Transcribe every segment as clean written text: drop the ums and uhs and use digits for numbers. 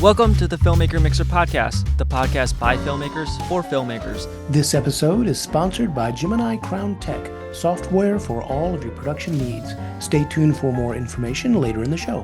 Welcome to the Filmmaker Mixer Podcast, the podcast by filmmakers for filmmakers. This episode is sponsored by Gemini Crown Tech, software for all of your production needs. Stay tuned for more information later in the show.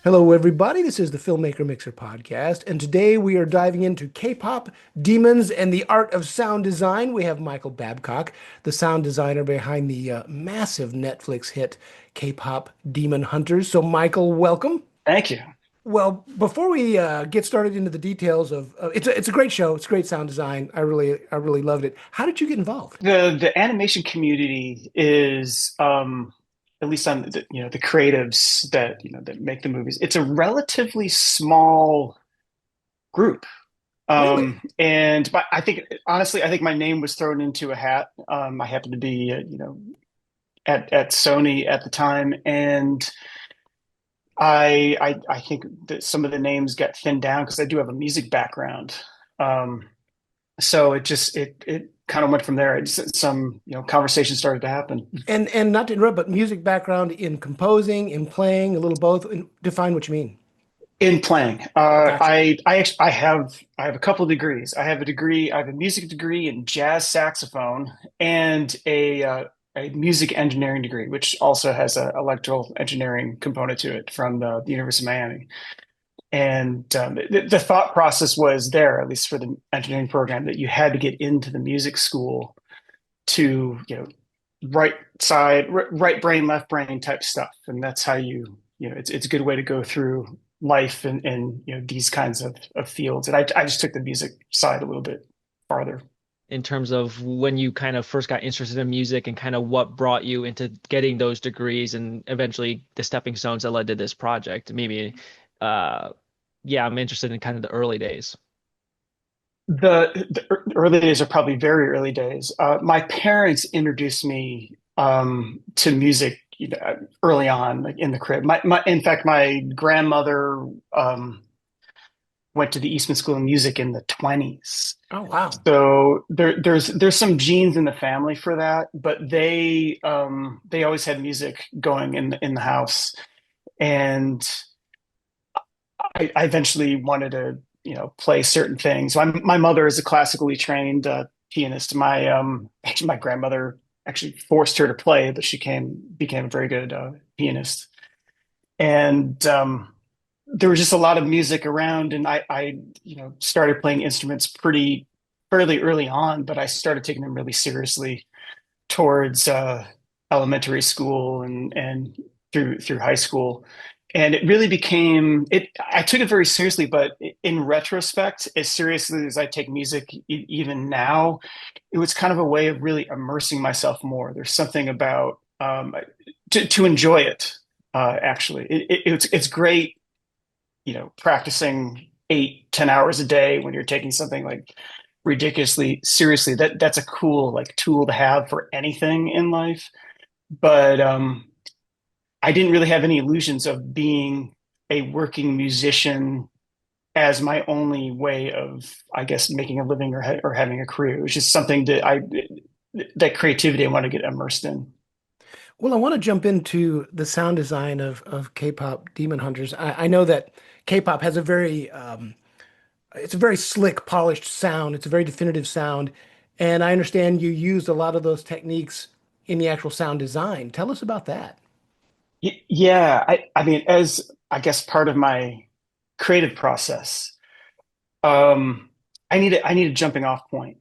Hello, everybody. This is the Filmmaker Mixer Podcast, and today we are diving into K-pop, demons, and the art of sound design. We have Michael Babcock, the sound designer behind the massive Netflix hit K-pop Demon Hunters. So, Michael, welcome. Thank you. Well, before we get started into the details of it's a great show. It's great sound design. I really loved it. How did you get involved? The animation community is at least on the creatives that make the movies. It's a relatively small group. Really? But I think my name was thrown into a hat. I happened to be at Sony at the time, and I think that some of the names got thinned down because I do have a music background. So it kind of went from there. Some conversation started to happen. And not to interrupt, but music background in composing, in playing, a little both. Define what you mean. In playing, Gotcha. I have a couple of degrees. I have a music degree in jazz saxophone and a music engineering degree, which also has an electrical engineering component to it from the University of Miami. And the thought process was there, at least for the engineering program, that you had to get into the music school to, right brain, left brain type stuff. And that's how it's a good way to go through life and these kinds of fields. And I just took the music side a little bit farther. In terms of when you kind of first got interested in music and kind of what brought you into getting those degrees and eventually the stepping stones that led to this project, maybe, I'm interested in kind of the early days. The early days are probably very early days. My parents introduced me to music, early on, like in the crib. In fact, my grandmother went to the Eastman School of Music in the 1920s. Oh, wow. So there's some genes in the family for that, but they always had music going in the house, and I eventually wanted to play certain things. So my mother is a classically trained pianist. My grandmother actually forced her to play, but she became a very good pianist. And there was just a lot of music around, and I started playing instruments fairly early on, but I started taking them really seriously towards elementary school and through high school. And it really became it. I took it very seriously, but in retrospect, as seriously as I take music, even now, it was kind of a way of really immersing myself more. There's something about to enjoy it. Actually, it's great, practicing 8-10 hours a day when you're taking something like ridiculously seriously. That's a cool tool to have for anything in life, but I didn't really have any illusions of being a working musician as my only way of, I guess, making a living or having a career. It was just something that creativity I want to get immersed in. Well, I want to jump into the sound design of K-pop Demon Hunters. I know that K-pop has it's a very slick, polished sound. It's a very definitive sound. And I understand you used a lot of those techniques in the actual sound design. Tell us about that. Yeah, I mean, as I guess part of my creative process, I need a jumping off point.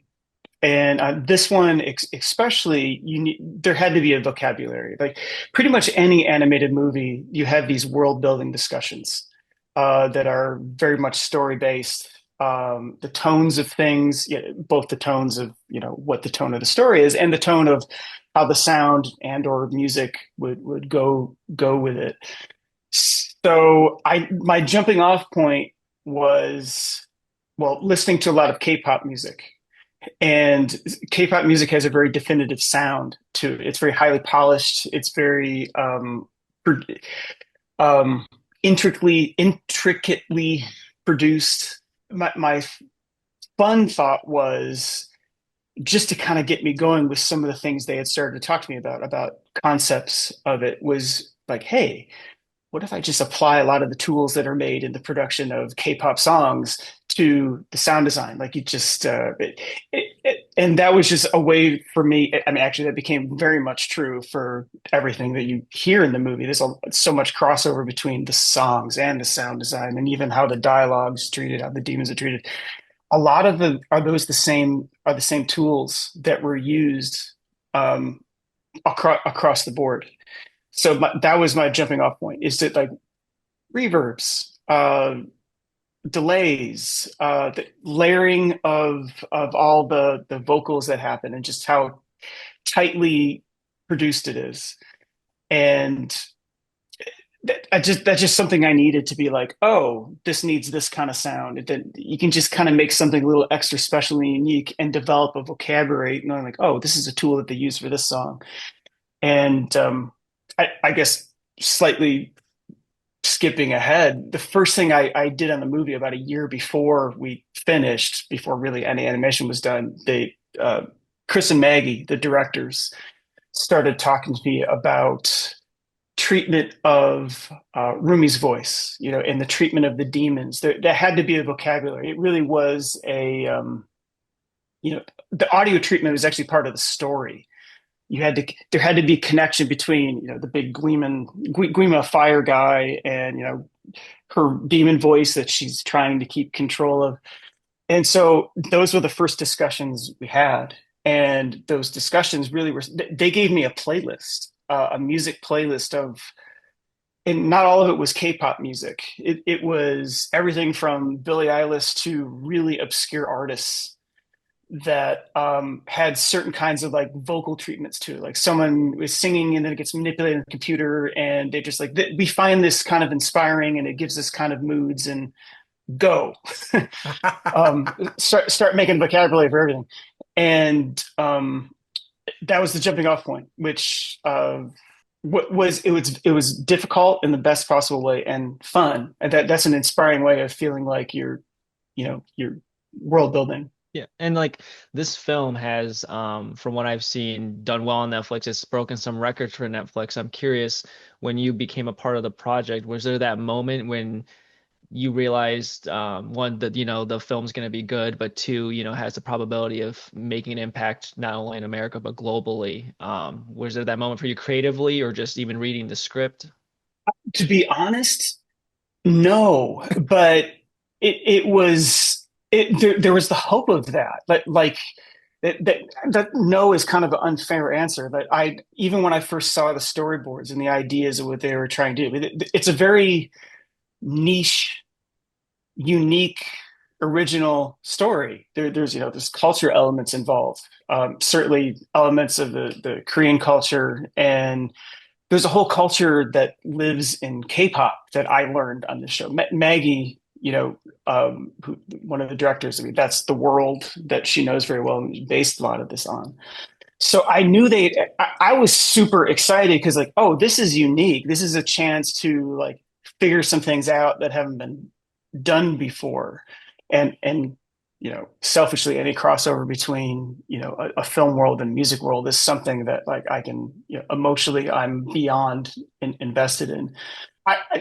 And this one, especially, there had to be a vocabulary. Like pretty much any animated movie, you have these world building discussions that are very much story based. The tones of things, both the tones of what the tone of the story is, and the tone of how the sound and or music would go with it. So my jumping off point was, well, listening to a lot of K-pop music. And K-pop music has a very definitive sound to it. It's very highly polished. It's very intricately produced. My fun thought was just to kind of get me going with some of the things they had started to talk to me about concepts of it was like, hey, what if I just apply a lot of the tools that are made in the production of K-pop songs to the sound design? Like you just, and that was just a way for me. I mean, actually, that became very much true for everything that you hear in the movie. So much crossover between the songs and the sound design, and even how the dialogue's treated, how the demons are treated. A lot of the are the same tools that were used um, across the board. So that was my jumping off point. Is that like reverbs, delays, the layering of all the vocals that happen, and just how tightly produced it is. And that's just something I needed to be like, oh, this needs this kind of sound. Then you can just kind of make something a little extra special and unique and develop a vocabulary, knowing like, oh, this is a tool that they use for this song. And I guess slightly skipping ahead, the first thing I did on the movie about a year before we finished, before really any animation was done, Chris and Maggie, the directors, started talking to me about treatment of Rumi's voice, and the treatment of the demons. There had to be a vocabulary. It really was the audio treatment was actually part of the story. There had to be connection between the big Gleema fire guy and her demon voice that she's trying to keep control of. And so those were the first discussions we had, and those discussions really were, they gave me a playlist, a music playlist and not all of it was K-pop music. It was everything from Billie Eilish to really obscure artists that had certain kinds of like vocal treatments to it. Like someone was singing and then it gets manipulated in the computer, and they just like, we find this kind of inspiring and it gives us kind of moods, and go. Start making vocabulary for everything. And that was the jumping off point, which it was difficult in the best possible way and fun. And that's an inspiring way of feeling like you're world building. Yeah, and like this film has, from what I've seen, done well on Netflix. It's broken some records for Netflix. I'm curious, when you became a part of the project, was there that moment when you realized, one, that the film's going to be good, but two, has the probability of making an impact not only in America but globally? Was there that moment for you creatively, or just even reading the script? To be honest, no, but it was there was the hope of that, but like that no is kind of an unfair answer. But I even when I first saw the storyboards and the ideas of what they were trying to do, it's a very niche, unique, original story. There's culture elements involved, certainly elements of the Korean culture, and there's a whole culture that lives in K-pop that I learned on this show. Maggie, one of the directors, I mean, that's the world that she knows very well and based a lot of this on. So I knew I was super excited because like, oh, this is unique. This is a chance to like figure some things out that haven't been done before. And selfishly, any crossover between a film world and music world is something that like I can emotionally I'm beyond invested in.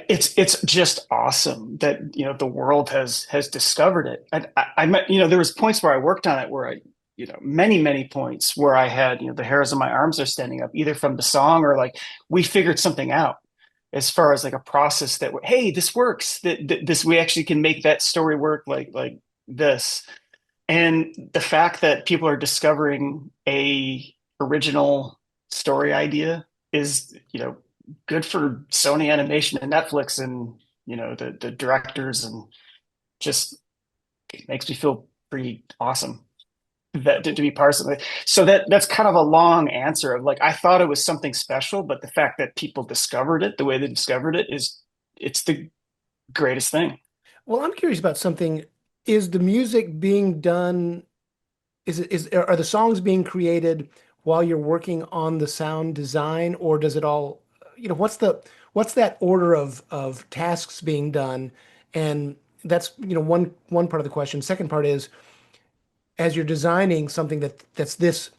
It's just awesome that the world has discovered it. I met there was points where I worked on it where I many points where I had the hairs on my arms are standing up either from the song or like we figured something out as far as like a process that hey, this works, that this we actually can make that story work like this. And the fact that people are discovering a original story idea is good for Sony Animation and Netflix and the directors, and just it makes me feel pretty awesome that to be part of something. So that's kind of a long answer of like I thought it was something special, but the fact that people discovered it the way they discovered it it's the greatest thing. Well, I'm curious about something. Is the music being done? Are the songs being created while you're working on the sound design, or does it all, what's that order of tasks being done? And that's, one part of the question. Second part is, as you're designing something that's this,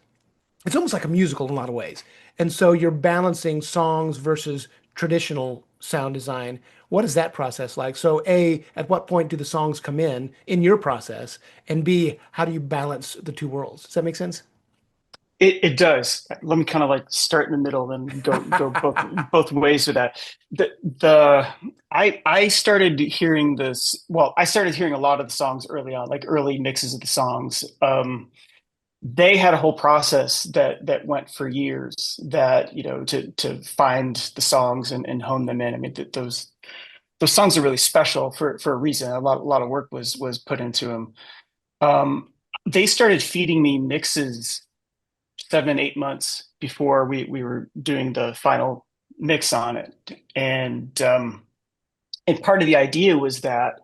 it's almost like a musical in a lot of ways. And so you're balancing songs versus traditional sound design, what is that process like? So A, at what point do the songs come in your process? And B, how do you balance the two worlds? Does that make sense? It does. Let me kind of like start in the middle and go both ways with that. The I started hearing this. Well, I started hearing a lot of the songs early on, like early mixes of the songs. They had a whole process that went for years. That to find the songs and hone them in. I mean, those songs are really special for a reason. A lot of work was put into them. They started feeding me mixes 7, 8 months before we were doing the final mix on it. And part of the idea was that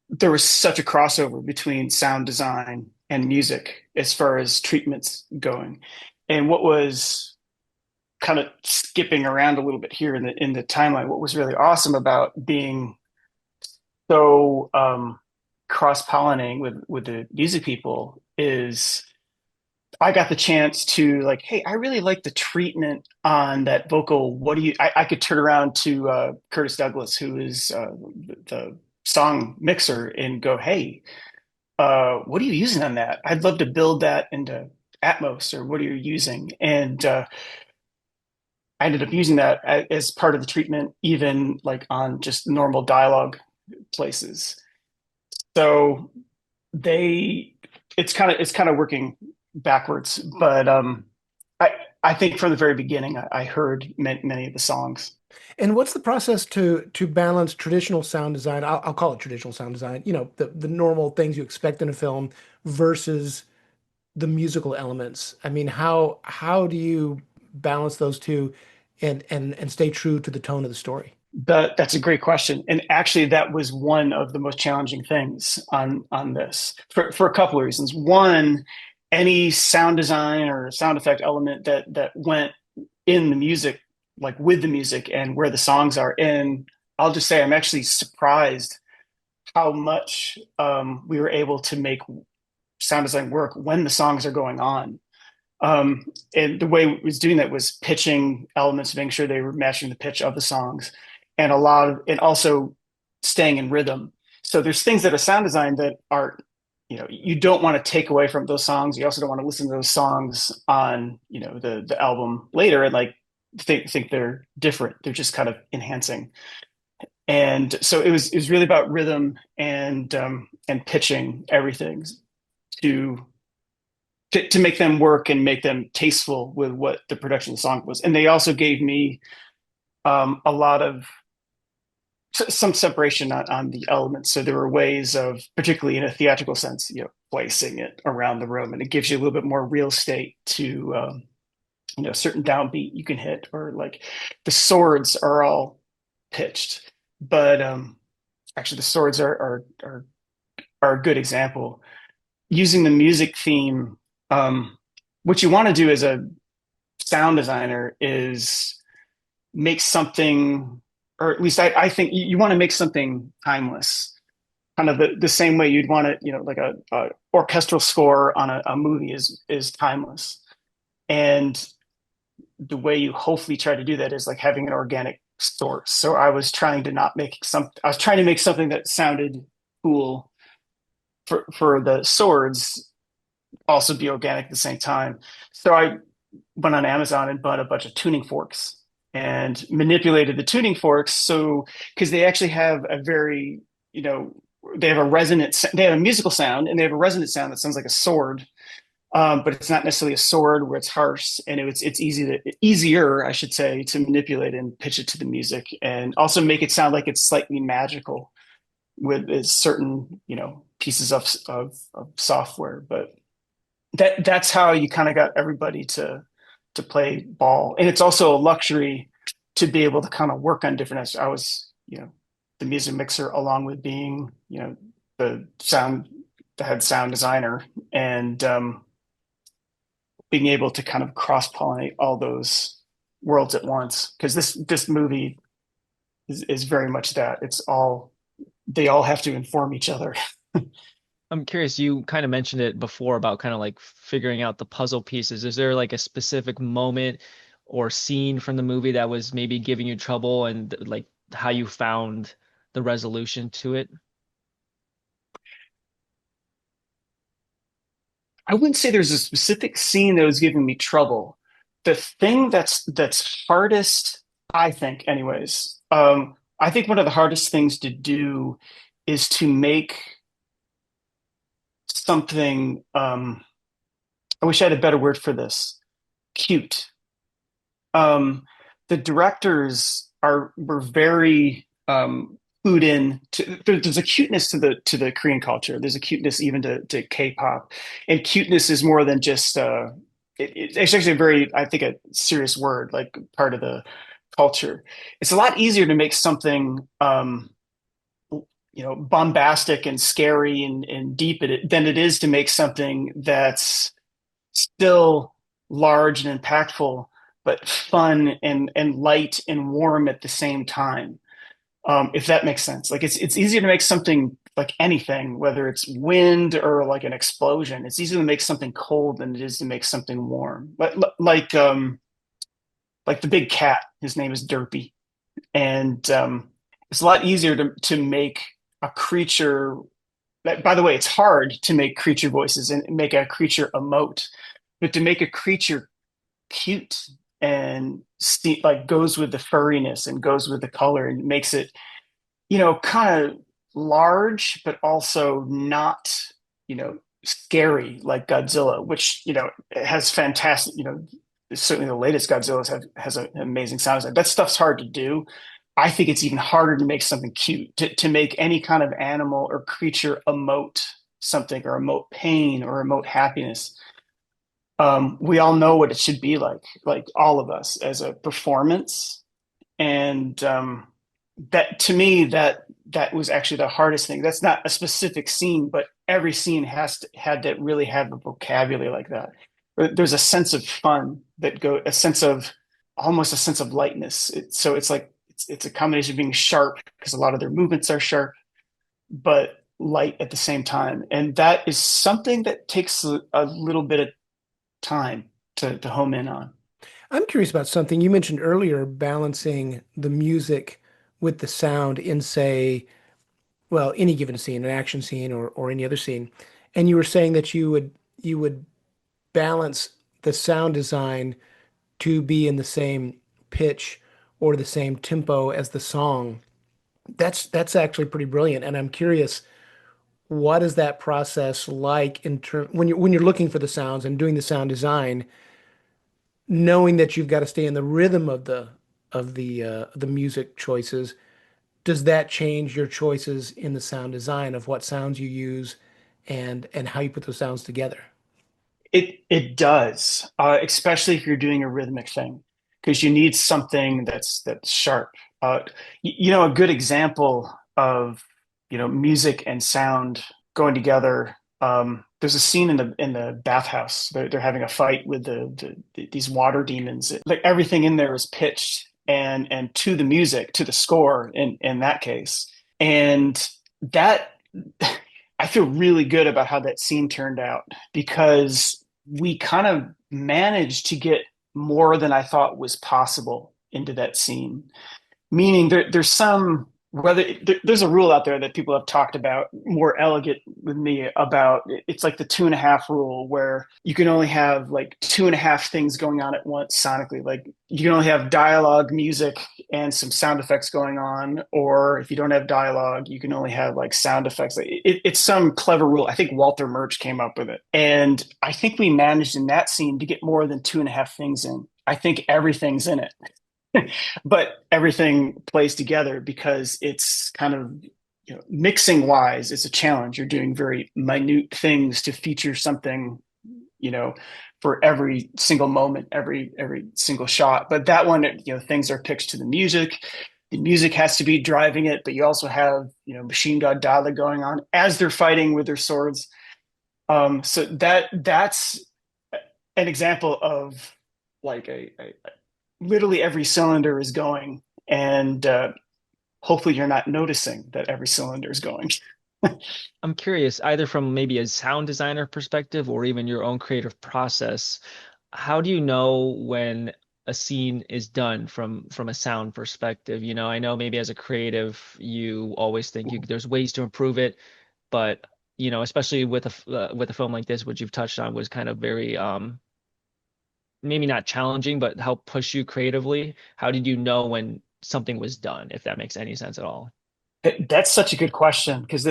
there was such a crossover between sound design and music as far as treatments going. And what was kind of skipping around a little bit here in the timeline, what was really awesome about being so cross-pollinating with the music people is I got the chance to like, hey, I really like the treatment on that vocal. What do you? I could turn around to Curtis Douglas, who is the song mixer, and go, hey, what are you using on that? I'd love to build that into Atmos, or what are you using? And I ended up using that as part of the treatment, even like on just normal dialogue places. So they, it's kind of working backwards, but I I think from the very beginning I heard many of the songs. And what's the process to balance traditional sound design? I'll call it traditional sound design, the normal things you expect in a film versus the musical elements. I mean, how do you balance those two and stay true to the tone of the story? That's a great question, and actually, that was one of the most challenging things on this for a couple of reasons. One, any sound design or sound effect element that went in the music, like with the music and where the songs are in, I'll just say I'm actually surprised how much we were able to make sound design work when the songs are going on. Um, and the way it was doing that was pitching elements, making sure they were matching the pitch of the songs, and and also staying in rhythm. So there's things that are sound design that are, you don't want to take away from those songs. You also don't want to listen to those songs on, the album later and like think they're different. They're just kind of enhancing. And so it was really about rhythm and pitching everything to to make them work and make them tasteful with what the production of the song was. And they also gave me a lot of some separation on the elements. So there were ways of, particularly in a theatrical sense, placing it around the room, and it gives you a little bit more real estate to, certain downbeat you can hit, or like the swords are all pitched, but actually the swords are a good example. Using the music theme, what you want to do as a sound designer is make something, or at least I think you want to make something timeless, kind of the same way you'd want to, like a orchestral score on a movie is timeless. And the way you hopefully try to do that is like having an organic source. So I was trying to make something that sounded cool for the swords, also be organic at the same time. So I went on Amazon and bought a bunch of tuning forks and manipulated the tuning forks. So, because they actually have a very, they have they have a musical sound, and they have a resonant sound that sounds like a sword. But it's not necessarily a sword where it's harsh, and it's easier, I should say, to manipulate and pitch it to the music, and also make it sound like it's slightly magical with certain, pieces of software. But that's how you kind of got everybody to play ball. And it's also a luxury to be able to kind of work on different. I was, the music mixer, along with being, the head sound designer, and being able to kind of cross pollinate all those worlds at once. Because this movie is very much that. They all have to inform each other. I'm curious, you kind of mentioned it before about kind of like figuring out the puzzle pieces. Is there like a specific moment or scene from the movie that was maybe giving you trouble and like how you found the resolution to it? I wouldn't say there's a specific scene that was giving me trouble. The thing that's hardest, I think, anyways, I think one of the hardest things to do is to make something, I wish I had a better word for this, cute. Um, the directors are were very clued in to there's a cuteness to the Korean culture. There's a cuteness even to K-pop, and cuteness is more than just it's actually a very, I think, a serious word, like part of the culture. It's a lot easier to make something bombastic and scary and deep than it is to make something that's still large and impactful, but fun and light and warm at the same time. If that makes sense. Like it's easier to make something like anything, whether it's wind or like an explosion. It's easier to make something cold than it is to make something warm. Like the big cat. His name is Derpy, and it's a lot easier to make a creature. By the way, it's hard to make creature voices and make a creature emote, but to make a creature cute and like goes with the furriness and goes with the color and makes it, kind of large, but also not, scary like Godzilla, which, has fantastic, certainly the latest Godzillas has an amazing sound design. That stuff's hard to do. I think it's even harder to make something cute, to make any kind of animal or creature emote something or emote pain or emote happiness. We all know what it should be like all of us as a performance. And that to me, that was actually the hardest thing. That's not a specific scene, but every scene had to really have a vocabulary like that. There's a sense of fun a sense of almost a sense of lightness. So it's like it's a combination of being sharp because a lot of their movements are sharp, but light at the same time. And that is something that takes a little bit of time to home in on. I'm curious about something you mentioned earlier, balancing the music with the sound in, say, well, any given scene, an action scene or any other scene. And you were saying that you would balance the sound design to be in the same pitch or the same tempo as the song. That's actually pretty brilliant. And I'm curious, what is that process like in term when you're looking for the sounds and doing the sound design, knowing that you've got to stay in the rhythm of the music choices? Does that change your choices in the sound design of what sounds you use and how you put those sounds together? It does, especially if you're doing a rhythmic thing, because you need something that's sharp. A good example of music and sound going together. There's a scene in the bathhouse. They're having a fight with these water demons. Like everything in there is pitched and to the music, to the score in that case, and that. I feel really good about how that scene turned out because we kind of managed to get more than I thought was possible into that scene. Meaning there's some there's a rule out there that people have talked about more elegant with me about. It's like the 2.5 rule, where you can only have like 2.5 things going on at once sonically. Like you can only have dialogue, music, and some sound effects going on, or if you don't have dialogue, you can only have like sound effects. It's some clever rule. I think Walter Murch came up with it, and I think we managed in that scene to get more than 2.5 things in. I think everything's in it, but everything plays together because it's kind of, mixing wise, it's a challenge. You're doing very minute things to feature something, you know, for every single moment, every single shot. But that one, things are pitched to the music. The music has to be driving it, but you also have, Machine Gun Dada going on as they're fighting with their swords. So that's an example of like a literally every cylinder is going, and hopefully you're not noticing that every cylinder is going. I'm curious, either from maybe a sound designer perspective or even your own creative process, how do you know when a scene is done from a sound perspective. I know maybe as a creative, you always think there's ways to improve it, but especially with a film like this, which you've touched on, was kind of very maybe not challenging, but help push you creatively. How did you know when something was done, if that makes any sense at all? That's such a good question because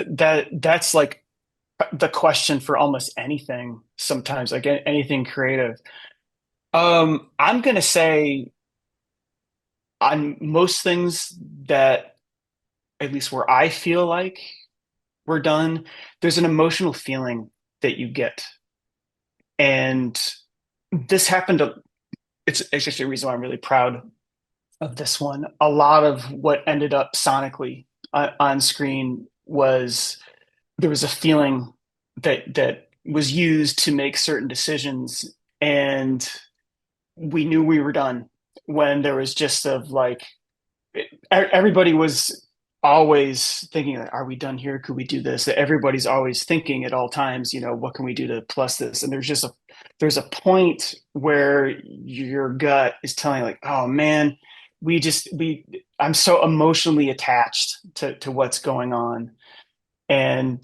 that's like the question for almost anything sometimes, like anything creative. I'm gonna say on most things that at least where I feel like we're done, there's an emotional feeling that you get. And this happened to, it's actually a reason why I'm really proud of this one. A lot of what ended up sonically on screen was there was a feeling that was used to make certain decisions, and we knew we were done when there was just of like everybody was always thinking like, are we done here, could we do this, that everybody's always thinking at all times, what can we do to plus this, and there's a point where your gut is telling you like, oh man, we I'm so emotionally attached to what's going on, and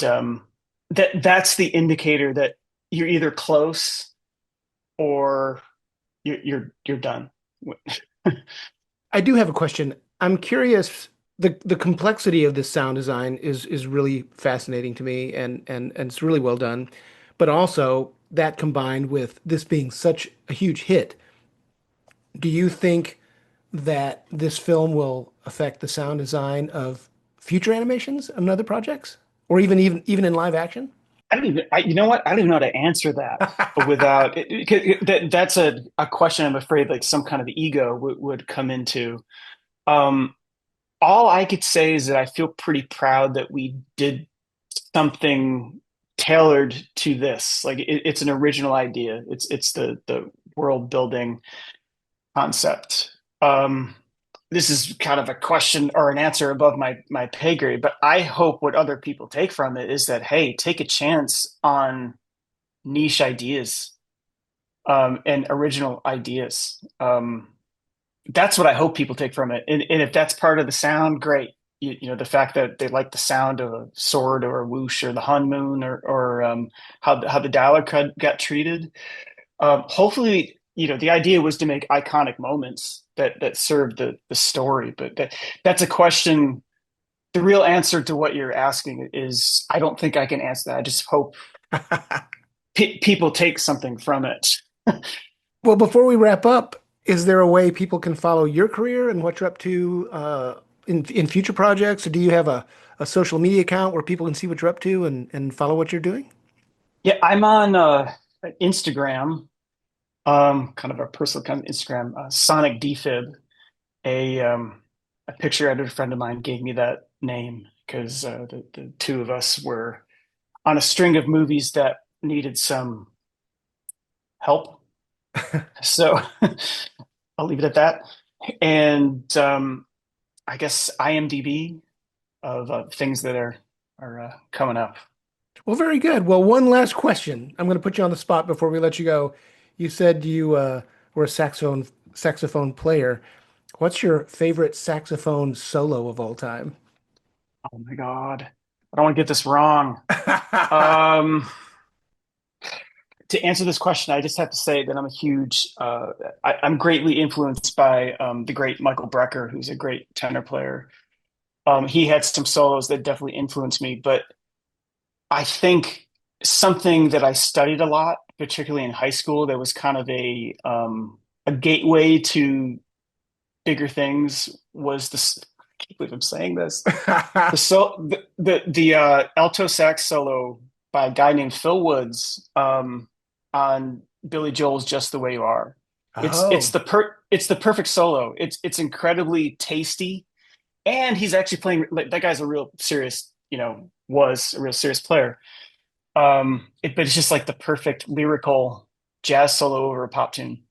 that's the indicator that you're either close or you're done. I do have a question. I'm curious. The complexity of this sound design is really fascinating to me, and it's really well done. But also that combined with this being such a huge hit, do you think that this film will affect the sound design of future animations and other projects, or even in live action? I don't even, you know what? I don't even know how to answer that without that's a question I'm afraid like some kind of ego would come into. Um, all I could say is that I feel pretty proud that we did something tailored to this. Like it's an original idea. It's the world building concept. Um, this is kind of a question or an answer above my pay grade, but I hope what other people take from it is that hey, take a chance on niche ideas and original ideas. That's what I hope people take from it. And if that's part of the sound, great. The fact that they like the sound of a sword or a whoosh or the Hun Moon or how the dialogue got treated. Hopefully, the idea was to make iconic moments that serve the story. But that's a question. The real answer to what you're asking is I don't think I can answer that. I just hope people take something from it. Well, before we wrap up, is there a way people can follow your career and what you're up to in future projects? Or do you have a social media account where people can see what you're up to and follow what you're doing? Yeah, I'm on Instagram, kind of a personal kind of Instagram, Sonic Defib, a picture editor friend of mine gave me that name because the two of us were on a string of movies that needed some help. So I'll leave it at that. And I guess IMDb of things that are coming up. Well, very good. Well, one last question. I'm going to put you on the spot before we let you go. You said you were a saxophone player. What's your favorite saxophone solo of all time? Oh my God. I don't want to get this wrong. Um, to answer this question, I just have to say that I'm a huge, I'm greatly influenced by the great Michael Brecker, who's a great tenor player. He had some solos that definitely influenced me, but I think something that I studied a lot, particularly in high school, that was kind of a gateway to bigger things was this. I can't believe I'm saying this. The alto sax solo by a guy named Phil Woods on Billy Joel's "Just the Way You Are." Oh, It's the perfect solo. It's incredibly tasty, and he's actually playing. Like, that guy's a real serious, was a real serious player. But it's just like the perfect lyrical jazz solo over a pop tune.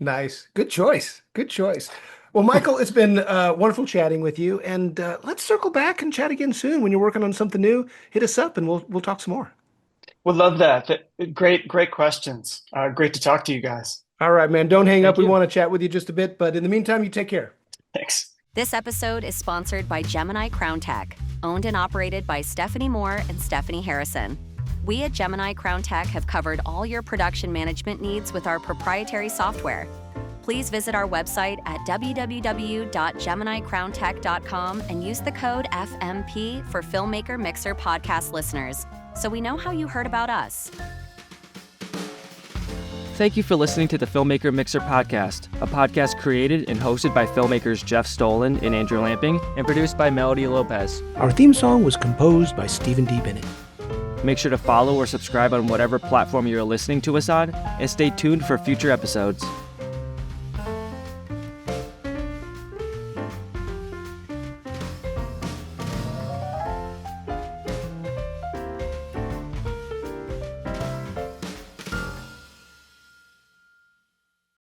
nice. Good choice. Good choice. Well, Michael, it's been wonderful chatting with you, and let's circle back and chat again soon. When you're working on something new, hit us up and we'll talk some more. Would love that. Great questions. Great to talk to you guys. All right, man. Don't hang up. Thank We you. want to chat with you just a bit, but in the meantime, you take care. Thanks. This episode is sponsored by Gemini Crown Tech, owned and operated by Stephanie Moore and Stephanie Harrison. We at Gemini Crown Tech have covered all your production management needs with our proprietary software. Please visit our website at www.geminicrowntech.com and use the code FMP for Filmmaker Mixer podcast listeners, so we know how you heard about us. Thank you for listening to the Filmmaker Mixer podcast, a podcast created and hosted by filmmakers Jeff Stolen and Andrew Lamping, and produced by Melody Lopez. Our theme song was composed by Stephen D. Bennett. Make sure to follow or subscribe on whatever platform you're listening to us on, and stay tuned for future episodes.